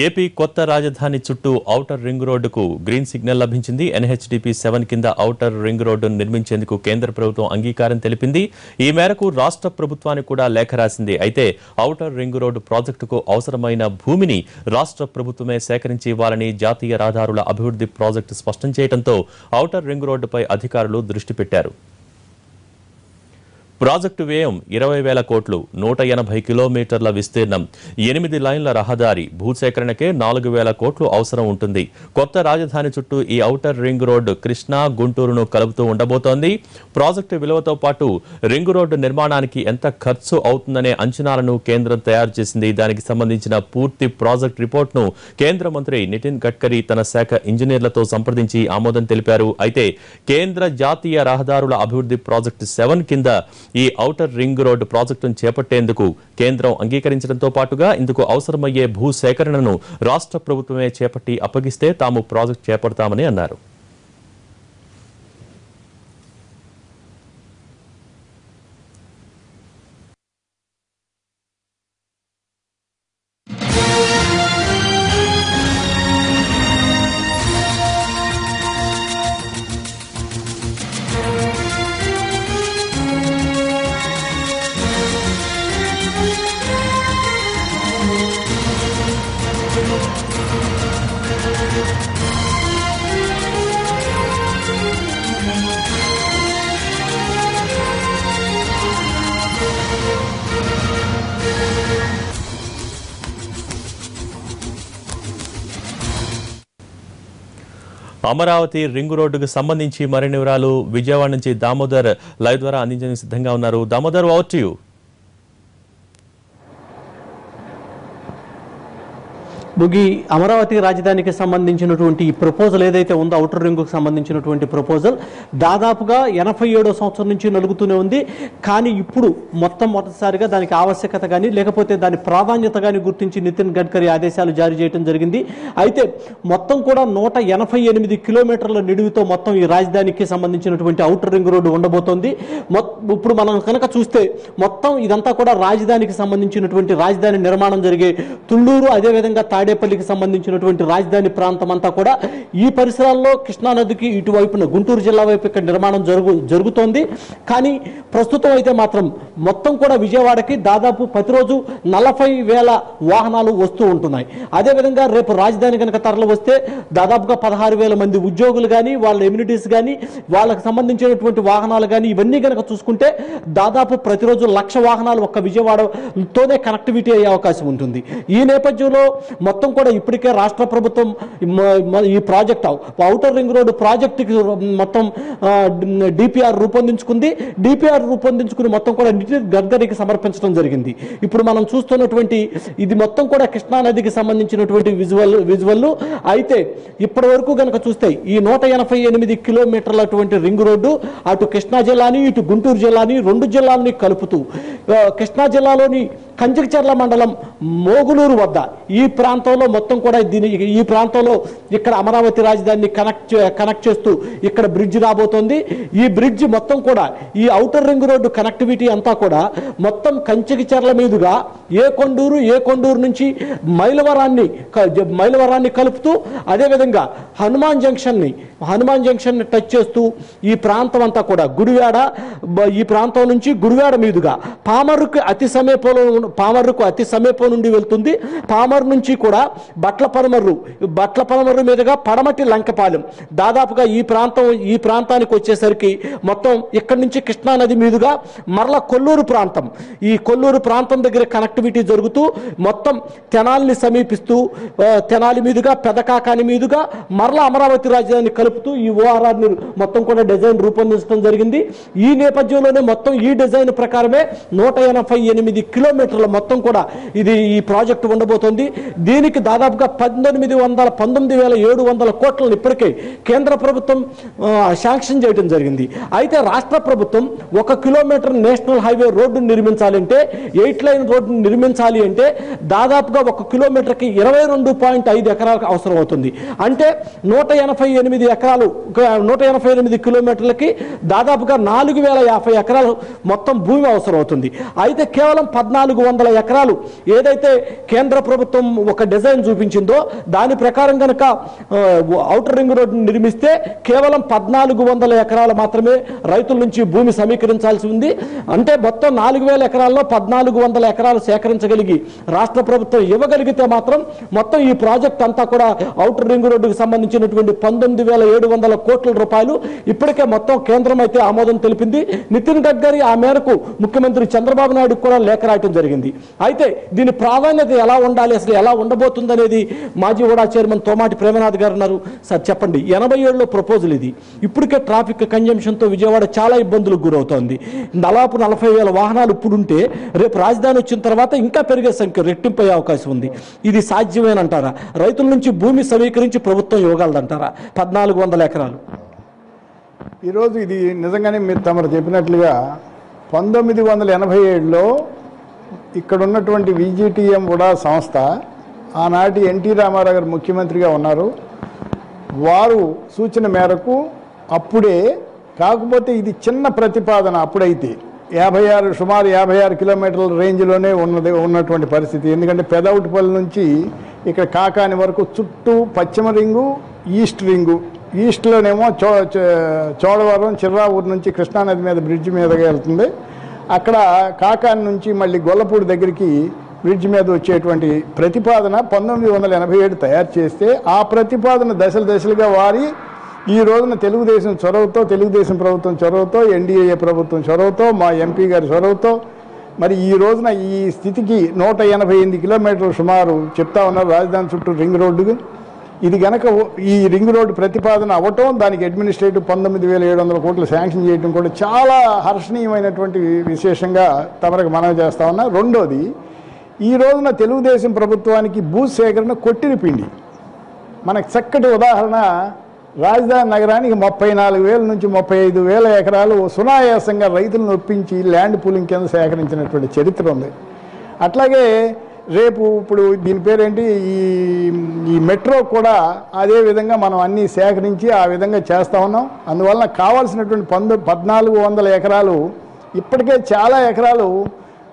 AP కొత్త రాజధాని చుట్టూ ఔటర్ రింగ్ రోడ్డుకు గ్రీన్ సిగ్నల్ లభించింది. NHDP 7 కింద ఔటర్ రింగ్ రోడ్డును నిర్మించేందుకు కేంద్ర ప్రభుత్వం అంగీకారం తెలిపింది. ఈ మేరకు రాష్ట్ర ప్రభుత్వానికి కూడా లేఖ రాసింది. అయితే ఔటర్ రింగ్ రోడ్డు ప్రాజెక్టుకు అవసరమైన భూమిని రాష్ట్ర ప్రభుత్వమే సేకరించి ఇవ్వాలని జాతీయ రహదారుల అభివృద్ధి ప్రాజెక్టు స్పష్టం చేయడంతో ఔటర్ రింగ్ రోడ్డుపై అధికారులు దృష్టి పెట్టారు. ప్రాజెక్టు వ్యయం 20,000 కోట్లు, 180 కిలోమీటర్ల విస్తీర్ణం, 8 లైన్ల రహదారి, భూసేకరణకే 4,000 కోట్లు అవసరం ఉంటుంది. కొత్త రాజధాని చుట్టూ ఈ ఔటర్ రింగ్ రోడ్డు కృష్ణా, గుంటూరును కలుపుతూ ఉండబోతోంది. ప్రాజెక్టు విలువతో పాటు రింగ్ రోడ్డు నిర్మాణానికి ఎంత ఖర్చు అవుతుందనే అంచనాలను కేంద్రం తయారు చేసింది. దానికి సంబంధించిన పూర్తి ప్రాజెక్ట్ రిపోర్ట్ను కేంద్ర మంత్రి నితిన్ గడ్కరీ తన శాఖ ఇంజనీర్లతో సంప్రదించి ఆమోదం తెలిపారు. అయితే కేంద్ర జాతీయ రహదారుల అభివృద్ధి ప్రాజెక్టు 7 కింద ఈ ఔటర్ రింగ్ రోడ్డు ప్రాజెక్టును చేపట్టేందుకు కేంద్రం అంగీకరించడంతో పాటుగా ఇందుకు అవసరమయ్యే భూ సేకరణను రాష్ట్ర ప్రభుత్వమే చేపట్టి అప్పగిస్తే తాము ప్రాజెక్టు చేపడతామని అన్నారు. అమరావతి రింగ్ రోడ్డుకు సంబంధించి మరిన్ని వివరాలు విజయవాడ నుంచి దామోదర్ లైవ్ ద్వారా అందించడానికి సిద్ధంగా ఉన్నారు. Damodar, over to you. బుగి, అమరావతి రాజధానికి సంబంధించినటువంటి ఈ ప్రపోజల్ ఏదైతే ఉందో ఔటర్ రింగ్కు సంబంధించినటువంటి ప్రపోజల్ దాదాపుగా 87వ సంవత్సరం నుంచి నలుగుతూనే ఉంది. కానీ ఇప్పుడు మొట్టమొదటిసారిగా దానికి ఆవశ్యకత కానీ లేకపోతే దాని ప్రాధాన్యత కానీ గుర్తించి నితిన్ గడ్కరీ ఆదేశాలు జారీ చేయడం జరిగింది. అయితే మొత్తం కూడా 188 కిలోమీటర్ల నిడివితో మొత్తం ఈ రాజధానికి సంబంధించినటువంటి ఔటర్ రింగ్ రోడ్డు ఉండబోతోంది. ఇప్పుడు మనం కనుక చూస్తే మొత్తం ఇదంతా కూడా రాజధానికి సంబంధించినటువంటి రాజధాని నిర్మాణం జరిగే తుళ్ళూరు, అదేవిధంగా తాడేపల్లికి సంబంధించినటువంటి రాజధాని ప్రాంతం అంతా కూడా ఈ పరిసరాల్లో కృష్ణానదికి ఇటువైపున గుంటూరు జిల్లా వైపు ఇక్కడ నిర్మాణం జరుగుతోంది. కానీ ప్రస్తుతం అయితే మాత్రం మొత్తం కూడా విజయవాడకి దాదాపు ప్రతిరోజు 40,000 వాహనాలు వస్తూ ఉంటున్నాయి. అదేవిధంగా రేపు రాజధాని కనుక తరలి వస్తే దాదాపుగా 16,000 మంది ఉద్యోగులు కానీ వాళ్ళ ఎమ్యూనిటీస్ కానీ వాళ్ళకి సంబంధించినటువంటి వాహనాలు కానీ ఇవన్నీ కనుక చూసుకుంటే దాదాపు ప్రతిరోజు 1,00,000 వాహనాలు ఒక్క విజయవాడతోనే కనెక్టివిటీ అయ్యే అవకాశం ఉంటుంది. ఈ నేపథ్యంలో మొత్తం కూడా ఇప్పటికే రాష్ట్ర ప్రభుత్వం ఈ ప్రాజెక్ట్ ఔటర్ రింగ్ రోడ్డు ప్రాజెక్టుకి మొత్తం డిపిఆర్ రూపొందించుకుంది. డిపిఆర్ రూపొందించుకుని మొత్తం కూడా నితిన్ గడ్కరీకి సమర్పించడం జరిగింది. ఇప్పుడు మనం చూస్తున్నటువంటి ఇది మొత్తం కూడా కృష్ణానదికి సంబంధించినటువంటి విజువల్. అయితే ఇప్పటి వరకు కనుక చూస్తే ఈ 188 కిలోమీటర్లటువంటి రింగ్ రోడ్డు అటు కృష్ణా జిల్లాని ఇటు గుంటూరు జిల్లాని 2 జిల్లాలని కలుపుతూ కృష్ణా జిల్లాలోని కంచికచర్ల మండలం మోగులూరు వద్ద ఈ ప్రాంతంలో మొత్తం కూడా ఈ ప్రాంతంలో ఇక్కడ అమరావతి రాజధానిని కనెక్ట్ చేస్తూ ఇక్కడ బ్రిడ్జ్ రాబోతోంది. ఈ బ్రిడ్జ్ మొత్తం కూడా ఈ ఔటర్ రింగ్ రోడ్డు కనెక్టివిటీ అంతా కూడా మొత్తం కంచికచర్ల మీదుగా ఏ కొండూరు నుంచి మైలవరాన్ని కలుపుతూ అదేవిధంగా హనుమాన్ జంక్షన్ టచ్ చేస్తూ ఈ ప్రాంతం అంతా కూడా గుడివాడ, ఈ ప్రాంతం నుంచి గుడివాడ మీదుగా పామర్రుకు అతి సమీపం నుండి వెళ్తుంది. పామర్ నుంచి కూడా బట్ల పరమర్రు మీదుగా పడమటి లంకపాలెం దాదాపుగా ఈ ప్రాంతానికి వచ్చేసరికి మొత్తం ఇక్కడి నుంచి కృష్ణానది మీదుగా మరల ఈ కొల్లూరు ప్రాంతం దగ్గర కనెక్టివిటీ జరుగుతూ మొత్తం తెనాలిని సమీపిస్తూ తెనాలి మీదుగా పెదకాకాని మీదుగా మరల అమరావతి రాజధానిని కలుపుతూ ఈ ORR మొత్తం కూడా డిజైన్ రూపొందించడం జరిగింది. ఈ నేపథ్యంలోనే మొత్తం ఈ డిజైన్ ప్రకారమే 188 కిలోమీటర్ల మొత్తం కూడా ఈ ప్రాజెక్టు ఉండబోతోంది. దీనికి దాదాపుగా 19,700 కోట్లను ఇప్పటికే కేంద్ర ప్రభుత్వం శాంక్షన్ చేయడం జరిగింది. అయితే రాష్ట్ర ప్రభుత్వం 1 కిలోమీటర్ నేషనల్ హైవే రోడ్డును నిర్మించాలంటే 8 లైన్ రోడ్డును నిర్మించాలి అంటే దాదాపుగా 1 కిలోమీటర్కి 22.5 ఎకరాలకు అవసరం అవుతుంది. అంటే 188 కిలోమీటర్లకి దాదాపుగా 4,050 ఎకరాలు మొత్తం భూమి అవసరం అవుతుంది. అయితే కేవలం 1,400 ఎకరాలు ఏదైతే కేంద్ర ప్రభుత్వం ఒక డిజైన్ చూపించిందో దాని ప్రకారం కనుక ఔటర్ రింగ్ రోడ్డు నిర్మిస్తే కేవలం 1400 ఎకరాలు మాత్రమే రైతుల నుంచి భూమి సమీకరించాల్సి ఉంది. అంటే మొత్తం 4000 ఎకరాల్లో 1400 ఎకరాలు సేకరించగలిగి రాష్ట్ర ప్రభుత్వం ఇవ్వగలిగితే మాత్రం మొత్తం ఈ ప్రాజెక్ట్ అంతా కూడా ఔటర్ రింగ్ రోడ్డుకు సంబంధించినటువంటి 19,700 కోట్ల రూపాయలు ఇప్పటికే మొత్తం కేంద్రం అయితే ఆమోదం తెలిపింది. నితిన్ గడ్కరీ ఆ మేరకు ముఖ్యమంత్రి చంద్రబాబు నాయుడు కూడా లేఖ రాయటం జరిగింది. అయితే దీని ప్రాధాన్యత ఎలా ఉండాలి, అసలు ఎలా ఉండబోతుంది అనేది మాజీ ఓడా చైర్మన్ తోమాటి ప్రేమనాథ్ గారు ఉన్నారు. సార్ చెప్పండి, 87లో ప్రపోజల్ ఇది. ఇప్పటికే ట్రాఫిక్ కంజంప్షన్తో విజయవాడ చాలా ఇబ్బందులకు గురవుతోంది. 40,000 వాహనాలు ఇప్పుడుంటే రేపు రాజధాని వచ్చిన తర్వాత ఇంకా పెరిగే సంఖ్య రెట్టింపు అయ్యే అవకాశం ఉంది. ఇది సాధ్యమేనంటారా? రైతుల నుంచి భూమి సమీకరించి ప్రభుత్వం ఇవ్వగలదంటారా 1400 ఎకరాలు? ఈరోజు ఇది నిజంగానే మీరు తమరు చెప్పినట్లుగా 1987లో ఇక్కడ ఉన్నటువంటి విజిటిఎం ఉడా సంస్థ, ఆనాటి ఎన్టీ రామారావు గారు ముఖ్యమంత్రిగా ఉన్నారు, వారు సూచన మేరకు అప్పుడే, కాకపోతే ఇది చిన్న ప్రతిపాదన అప్పుడైతే సుమారు 56 కిలోమీటర్ల రేంజ్లోనే ఉన్నటువంటి పరిస్థితి. ఎందుకంటే పెదవుటిపల్లి నుంచి ఇక్కడ కాకాని వరకు చుట్టూ పశ్చిమ రింగు, ఈస్ట్ రింగు, ఈస్ట్లోనేమో చోడవరం చిర్రావూరు నుంచి కృష్ణానది మీద బ్రిడ్జ్ మీదగా వెళ్తుంది. అక్కడ కాకాని నుంచి మళ్ళీ గొల్లపూడి దగ్గరికి బ్రిడ్జ్ మీద వచ్చేటువంటి ప్రతిపాదన 1987 తయారు చేస్తే, ఆ ప్రతిపాదన దశలుగా వారి ఈ రోజున తెలుగుదేశం చొరవతో, తెలుగుదేశం ప్రభుత్వం చొరవతో, ఎన్డీఏ ప్రభుత్వం చొరవతో, మా ఎంపీ గారి చొరవతో మరి ఈ రోజున ఈ స్థితికి 188 కిలోమీటర్లు సుమారు చెప్తా ఉన్నారు రాజధాని చుట్టూ రింగ్ రోడ్డు. ఇది గనక ఈ రింగ్ రోడ్డు ప్రతిపాదన అవ్వటం, దానికి అడ్మినిస్ట్రేటివ్ 19,700 కోట్లు శాంక్షన్ చేయడం కూడా చాలా హర్షణీయమైనటువంటి విశేషంగా తమరికి మనవి చేస్తా ఉన్నా. రెండోది, ఈ రోజున తెలుగుదేశం ప్రభుత్వానికి భూసేకరణ కొట్టిన పిండి. మనకు చక్కటి ఉదాహరణ, రాజధాని నగరానికి 34,000 నుంచి 35,000 ఎకరాలు సునాయాసంగా రైతులను ఒప్పించి ల్యాండ్ పూలింగ్ కింద సేకరించినటువంటి చరిత్ర ఉంది. అట్లాగే రేపు ఇప్పుడు దీని పేరేంటి, ఈ మెట్రో కూడా అదే విధంగా మనం అన్నీ సేకరించి ఆ విధంగా చేస్తూ ఉన్నాం. అందువలన కావాల్సినటువంటి 1,400 ఎకరాలు ఇప్పటికే చాలా ఎకరాలు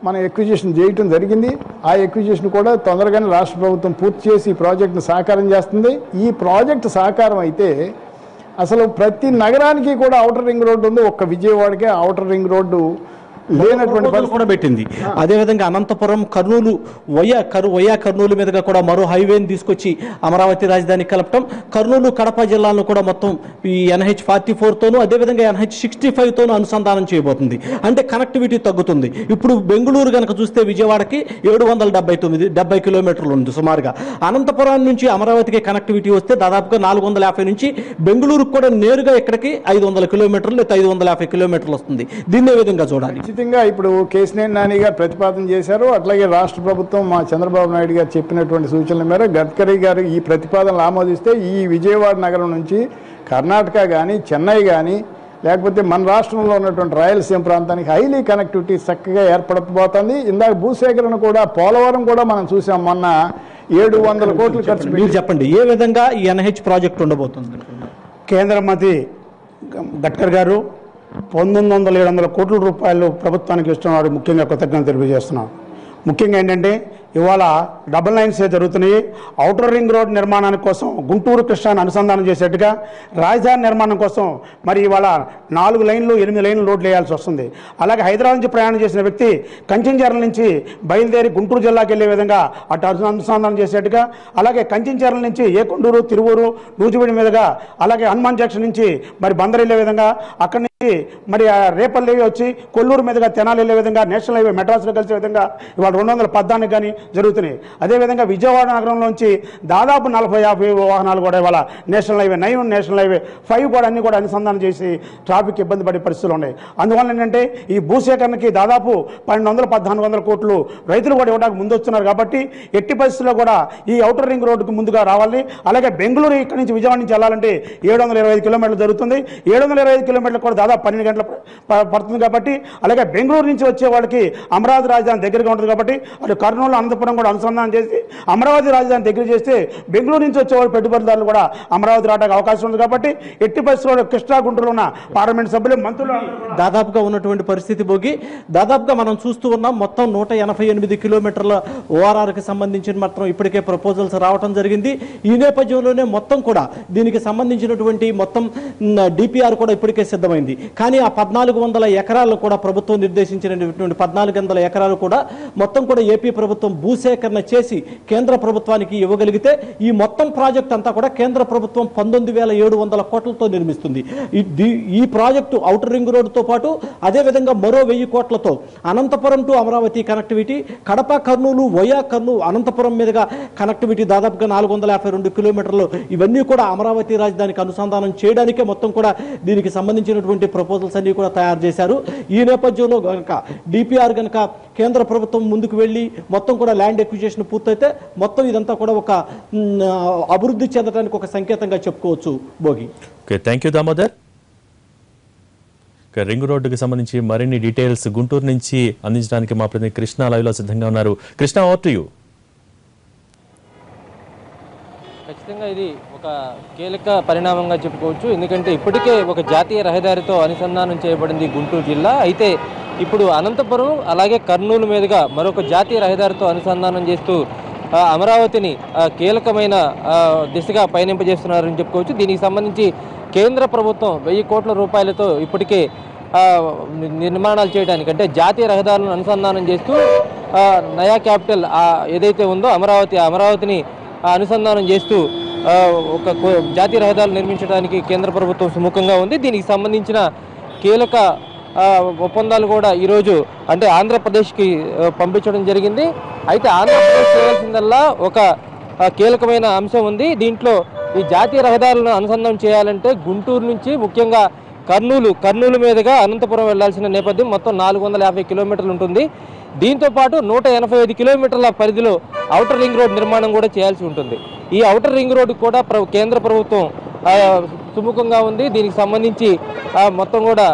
మనం ఎక్విజిషన్ చేయటం జరిగింది. ఆ ఎక్విజిషన్ కూడా తొందరగానే రాష్ట్ర ప్రభుత్వం పూర్తి చేసి ఈ ప్రాజెక్టును సాకారం చేస్తుంది. ఈ ప్రాజెక్టు సాకారం అయితే అసలు ప్రతి నగరానికి కూడా ఔటర్ రింగ్ రోడ్డు ఉంది, ఒక్క విజయవాడకే ఔటర్ రింగ్ రోడ్డు లేనటువంటి పరిస్థితి కూడా పెట్టింది. అదేవిధంగా అనంతపురం, కర్నూలు, వయా కర్నూలు మీదుగా కూడా మరో హైవేని తీసుకొచ్చి అమరావతి రాజధాని కలపటం, కర్నూలు, కడప జిల్లాలను కూడా మొత్తం ఈ NH44తోనూ అదేవిధంగా NH65తోనూ అనుసంధానం చేయబోతుంది. అంటే కనెక్టివిటీ తగ్గుతుంది. ఇప్పుడు బెంగళూరు కనుక చూస్తే విజయవాడకి 770 కిలోమీటర్లు ఉంది సుమారుగా. అనంతపురం నుంచి అమరావతికి కనెక్టివిటీ వస్తే దాదాపుగా 450 నుంచి బెంగళూరుకు కూడా నేరుగా ఇక్కడికి 500 కిలోమీటర్లు లేదా 550 కిలోమీటర్లు వస్తుంది. దీన్ని ఏ విధంగా చూడాలి? ఖచ్చితంగా ఇప్పుడు కేశినేని నాని గారు ప్రతిపాదన చేశారు. అట్లాగే రాష్ట్ర ప్రభుత్వం మా చంద్రబాబు నాయుడు గారు చెప్పినటువంటి సూచనల మేర గడ్కరీ గారు ఈ ప్రతిపాదనలు ఆమోదిస్తే ఈ విజయవాడ నగరం నుంచి కర్ణాటక కానీ, చెన్నై కానీ, లేకపోతే మన రాష్ట్రంలో ఉన్నటువంటి రాయలసీమ ప్రాంతానికి హైలీ కనెక్టివిటీ చక్కగా ఏర్పడబోతుంది. ఇందాక భూసేకరణ కూడా పోలవరం కూడా మనం చూసాం, మొన్న 700 కోట్లు ఖర్చు. మీరు చెప్పండి, ఏ విధంగా ఈ NH ప్రాజెక్ట్ ఉండబోతుంది? కేంద్ర మంత్రి గడ్కరీ గారు 1,900 కోట్ల రూపాయలు ప్రభుత్వానికి ఇస్తున్నారు. ముఖ్యంగా కృతజ్ఞతలు తెలియజేస్తున్నాం. ముఖ్యంగా ఏంటంటే ఇవాళ డబుల్ లైన్సే జరుగుతున్నాయి. ఔటర్ రింగ్ రోడ్ నిర్మాణాని కోసం గుంటూరు కృష్ణాన్ని అనుసంధానం చేసేట్టుగా రాజధాని నిర్మాణం కోసం మరి ఇవాళ 4 లైన్లు 8 లైన్లు రోడ్లు వేయాల్సి వస్తుంది. అలాగే హైదరాబాద్ నుంచి ప్రయాణం చేసిన వ్యక్తి కంచెంచెర్ల నుంచి బయలుదేరి గుంటూరు జిల్లాకి వెళ్ళే విధంగా అటు అనుసంధానం చేసేట్టుగా, అలాగే కంచెంచెర్ల నుంచి ఏకొండూరు, తిరువూరు, నూజివీడి మీదుగా, అలాగే హనుమాన్ జంక్షన్ నుంచి మరి బందర్ వెళ్ళే విధంగా, అక్కడి నుంచి మరి రేపల్లి వచ్చి కొల్లూరు మీదుగా తెనాలి వెళ్ళే విధంగా, నేషనల్ హైవే మెడ్రాస్లో కలిసే విధంగా ఇవాళ 214 కానీ జరుగుతున్నాయి. అదేవిధంగా విజయవాడ నగరంలోంచి దాదాపు 40-50 వాహనాలు కూడా ఇవాళ నేషనల్ హైవే 9, నేషనల్ హైవే 5 కూడా అన్ని కూడా అనుసంధానం చేసి ట్రాఫిక్ ఇబ్బంది పడే పరిస్థితులు ఉన్నాయి. అందువల్ల ఏంటంటే ఈ భూసేకరణకి దాదాపు 1,200-1,400 కోట్లు రైతులు కూడా ఇవ్వడానికి ముందు వస్తున్నారు. కాబట్టి ఎట్టి పరిస్థితుల్లో కూడా ఈ ఔటర్ రింగ్ రోడ్డుకు ముందుగా రావాలి. అలాగే బెంగళూరు ఇక్కడి నుంచి విజయవాడ నుంచి వెళ్ళాలంటే 725 కిలోమీటర్లు జరుగుతుంది. 725 కిలోమీటర్లు కూడా దాదాపు దాదాపు 12 గంటలు పడుతుంది కాబట్టి, అలాగే బెంగళూరు నుంచి వచ్చే వాళ్ళకి అమరావతి రాజధాని దగ్గరగా ఉంటుంది కాబట్టి అటు కర్నూలు అనంతపురం కూడా అనుసంధానం చేసి అమరావతి రాజధాని దగ్గర చేస్తే బెంగళూరు నుంచి వచ్చే వాళ్ళు పెట్టుబడిదారులు కూడా అమరావతి రావడానికి అవకాశం ఉంది కాబట్టి ఎట్టి పరిస్థితుల్లో కృష్ణా గుంటూరులో ఉన్న పార్లమెంట్ సభ్యులు మంత్రులు దాదాపుగా ఉన్నటువంటి పరిస్థితి భోగి. దాదాపుగా మనం చూస్తూ ఉన్నాం మొత్తం 188 కిలోమీటర్ల ఓఆర్ఆర్కి సంబంధించిన మాత్రం ఇప్పటికే ప్రపోజల్స్ రావడం జరిగింది. ఈ నేపథ్యంలోనే మొత్తం కూడా దీనికి సంబంధించినటువంటి మొత్తం డిపిఆర్ కూడా ఇప్పటికే సిద్ధమైంది. కానీ ఆ 1400 ఎకరాలు కూడా ప్రభుత్వం నిర్దేశించినటువంటి 1400 ఎకరాలు కూడా మొత్తం కూడా ఏపీ ప్రభుత్వం భూసేకరణ చేసి కేంద్ర ప్రభుత్వానికి ఇవ్వగలిగితే ఈ మొత్తం ప్రాజెక్ట్ అంతా కూడా కేంద్ర ప్రభుత్వం 19,700 కోట్లతో నిర్మిస్తుంది. ఈ ప్రాజెక్టు ఔటర్ రింగ్ రోడ్డుతో పాటు అదేవిధంగా మరో 1000 కోట్లతో Anantapuram to Amaravati connectivity, Kadapa Kurnool via Kurnool Anantapuram మీదుగా కనెక్టివిటీ దాదాపుగా 452 కిలోమీటర్లు, ఇవన్నీ కూడా అమరావతి రాజధానికి అనుసంధానం చేయడానికే మొత్తం కూడా దీనికి సంబంధించినటువంటి ప్రపోజల్స్ అన్ని కూడా తయారు చేశారు. ఈ నేపథ్యంలో కనుక డిపిఆర్ కనుక కేంద్ర ప్రభుత్వం ముందుకు వెళ్ళి మొత్తం కూడా ల్యాండ్ ఎక్విజిషన్ పూర్తయితే మొత్తం ఇదంతా కూడా ఒక అభివృద్ధి చెందడానికి ఒక సంకేతంగా చెప్పుకోవచ్చు Bhogi. Okay, thank you Damodar. Ring రోడ్డుకి సంబంధించి మరిన్ని డీటెయిల్స్ గుంటూరు నుంచి అందించడానికి మా ప్రతినిధి కృష్ణ లైవ్లో సిద్ధంగా ఉన్నారు. Krishna, over to you. ఖచ్చితంగా ఇది ఒక కీలక పరిణామంగా చెప్పుకోవచ్చు. ఎందుకంటే ఇప్పటికే ఒక జాతీయ రహదారితో అనుసంధానం చేయబడింది గుంటూరు జిల్లా. అయితే ఇప్పుడు అనంతపురం అలాగే కర్నూలు మీదుగా మరొక జాతీయ రహదారితో అనుసంధానం చేస్తూ అమరావతిని కీలకమైన దిశగా పయనింపజేస్తున్నారని చెప్పుకోవచ్చు. దీనికి సంబంధించి కేంద్ర ప్రభుత్వం 1000 కోట్ల రూపాయలతో ఇప్పటికే నిర్మాణాలు చేయడానికి, అంటే జాతీయ రహదారులను అనుసంధానం చేస్తూ నయా క్యాపిటల్ ఏదైతే ఉందో అమరావతిని అనుసంధానం చేస్తూ ఒక జాతీయ రహదారులు నిర్మించడానికి కేంద్ర ప్రభుత్వం సుముఖంగా ఉంది. దీనికి సంబంధించిన కీలక ఒప్పందాలు కూడా ఈరోజు అంటే ఆంధ్రప్రదేశ్కి పంపించడం జరిగింది. అయితే ఆంధ్రప్రదేశ్ చేయాల్సిందల్లా ఒక కీలకమైన అంశం ఉంది. దీంట్లో ఈ జాతీయ రహదారులను అనుసంధానం చేయాలంటే గుంటూరు నుంచి ముఖ్యంగా కర్నూలు మీదుగా అనంతపురం వెళ్లాల్సిన నేపథ్యం మొత్తం 450 కిలోమీటర్లు ఉంటుంది. దీంతోపాటు 185 కిలోమీటర్ల పరిధిలో ఔటర్ రింగ్ రోడ్ నిర్మాణం కూడా చేయాల్సి ఉంటుంది. ఈ ఔటర్ రింగ్ రోడ్డు కూడా కేంద్ర ప్రభుత్వం సుముఖంగా ఉంది. దీనికి సంబంధించి మొత్తం కూడా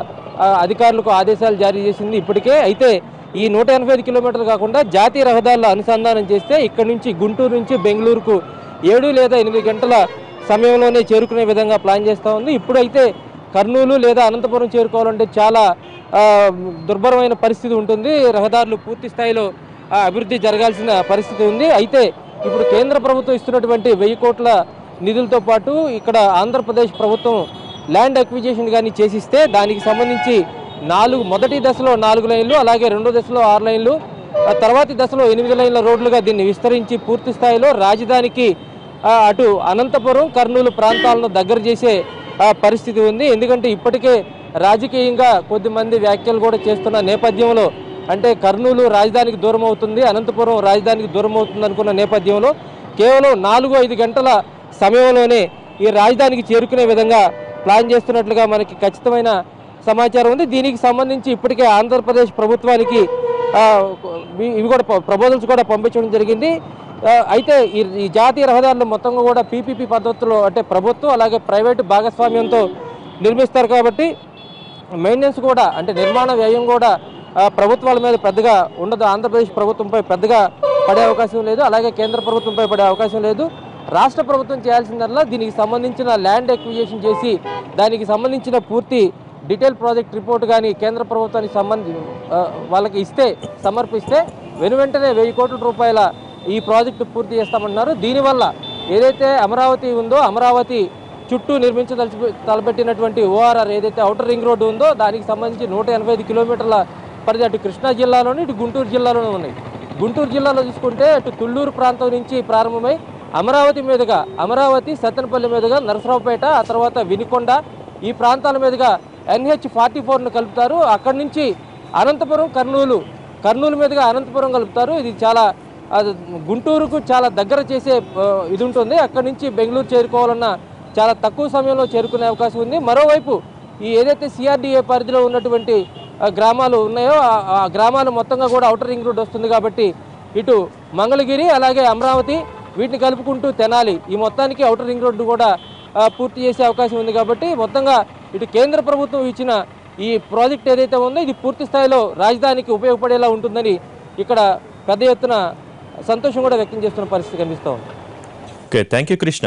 అధికారులకు ఆదేశాలు జారీ చేసింది ఇప్పటికే. అయితే ఈ 185 కిలోమీటర్లు కాకుండా జాతీయ రహదారుల అనుసంధానం చేస్తే ఇక్కడ నుంచి గుంటూరు నుంచి బెంగళూరుకు 7 లేదా 8 గంటల సమయంలోనే చేరుకునే విధంగా ప్లాన్ చేస్తూ ఉంది. ఇప్పుడైతే కర్నూలు లేదా అనంతపురం చేరుకోవాలంటే చాలా దుర్భరమైన పరిస్థితి ఉంటుంది. రహదారులు పూర్తి స్థాయిలో అభివృద్ధి జరగాల్సిన పరిస్థితి ఉంది. అయితే ఇప్పుడు కేంద్ర ప్రభుత్వం ఇస్తున్నటువంటి 1000 కోట్ల నిధులతో పాటు ఇక్కడ ఆంధ్రప్రదేశ్ ప్రభుత్వం ల్యాండ్ అక్విజిషన్ కానీ చేసిస్తే దానికి సంబంధించి మొదటి దశలో 4 లైన్లు, అలాగే రెండో దశలో 6 లైన్లు, తర్వాతి దశలో 8 లైన్ల రోడ్లుగా దీన్ని విస్తరించి పూర్తి స్థాయిలో రాజధానికి అటు అనంతపురం కర్నూలు ప్రాంతాలను దగ్గర చేసే పరిస్థితి ఉంది. ఎందుకంటే ఇప్పటికే రాజకీయంగా కొద్దిమంది వ్యాఖ్యలు కూడా చేస్తున్న నేపథ్యంలో, అంటే కర్నూలు రాజధానికి దూరం అవుతుంది, అనంతపురం రాజధానికి దూరం అవుతుంది అనుకున్న నేపథ్యంలో కేవలం 4-5 గంటల సమయంలోనే ఈ రాజధానికి చేరుకునే విధంగా ప్లాన్ చేస్తున్నట్లుగా మనకి ఖచ్చితమైన సమాచారం ఉంది. దీనికి సంబంధించి ఇప్పటికే ఆంధ్రప్రదేశ్ ప్రభుత్వానికి ఇవి కూడా ప్రపోజల్స్ కూడా పంపించడం జరిగింది. అయితే ఈ జాతీయ రహదారులు మొత్తంగా కూడా పీపీపీ పద్ధతిలో, అంటే ప్రభుత్వం అలాగే ప్రైవేటు భాగస్వామ్యంతో నిర్మిస్తారు కాబట్టి మెయింటెనెన్స్ కూడా, అంటే నిర్మాణ వ్యయం కూడా ప్రభుత్వాల మీద పెద్దగా ఉండదు. ఆంధ్రప్రదేశ్ ప్రభుత్వంపై పెద్దగా పడే అవకాశం లేదు, అలాగే కేంద్ర ప్రభుత్వంపై పడే అవకాశం లేదు. రాష్ట్ర ప్రభుత్వం చేయాల్సిందల్లా దీనికి సంబంధించిన ల్యాండ్ ఎక్విజిషన్ చేసి దానికి సంబంధించిన పూర్తి డీటెయిల్ ప్రాజెక్ట్ రిపోర్ట్ కానీ కేంద్ర ప్రభుత్వానికి వాళ్ళకి సమర్పిస్తే వెనువెంటనే 1000 కోట్ల రూపాయల ఈ ప్రాజెక్టు పూర్తి చేస్తామన్నారు. దీనివల్ల ఏదైతే అమరావతి ఉందో, అమరావతి చుట్టూ తలపెట్టినటువంటి ఓఆర్ఆర్ ఏదైతే ఔటర్ రింగ్ రోడ్డు ఉందో దానికి సంబంధించి 185 కిలోమీటర్ల పరిధి అటు కృష్ణా జిల్లాలోని ఇటు గుంటూరు జిల్లాలోనే ఉన్నాయి. గుంటూరు జిల్లాలో చూసుకుంటే అటు తుళ్ళూరు ప్రాంతం నుంచి ప్రారంభమై అమరావతి సత్తెనపల్లి మీదుగా నరసరావుపేట, ఆ తర్వాత వినుకొండ, ఈ ప్రాంతాల మీదుగా NH44ను కలుపుతారు. అక్కడి నుంచి అనంతపురం కర్నూలు మీదుగా అనంతపురం కలుపుతారు. ఇది చాలా గుంటూరుకు చాలా దగ్గర చేసే ఇది ఉంటుంది. అక్కడి నుంచి బెంగళూరు చేరుకోవాలన్నా చాలా తక్కువ సమయంలో చేరుకునే అవకాశం ఉంది. మరోవైపు ఈ ఏదైతే CRDA పరిధిలో ఉన్నటువంటి గ్రామాలు ఉన్నాయో ఆ గ్రామాలు మొత్తంగా కూడా ఔటర్ రింగ్ రోడ్ వస్తుంది కాబట్టి ఇటు మంగళగిరి అలాగే అమరావతి వీటిని కలుపుకుంటూ తెనాలి ఈ మొత్తానికి ఔటర్ రింగ్ రోడ్డు కూడా పూర్తి చేసే అవకాశం ఉంది. కాబట్టి మొత్తంగా ఇటు కేంద్ర ప్రభుత్వం ఇచ్చిన ఈ ప్రాజెక్ట్ ఏదైతే ఉందో ఇది పూర్తి స్థాయిలో రాజధానికి ఉపయోగపడేలా ఉంటుందని ఇక్కడ పెద్ద ఎత్తున సంతోషం కూడా వ్యక్తం చేస్తున్న పరిస్థితి కనిపిస్తూ ఉంది. Okay, thank you Krishna.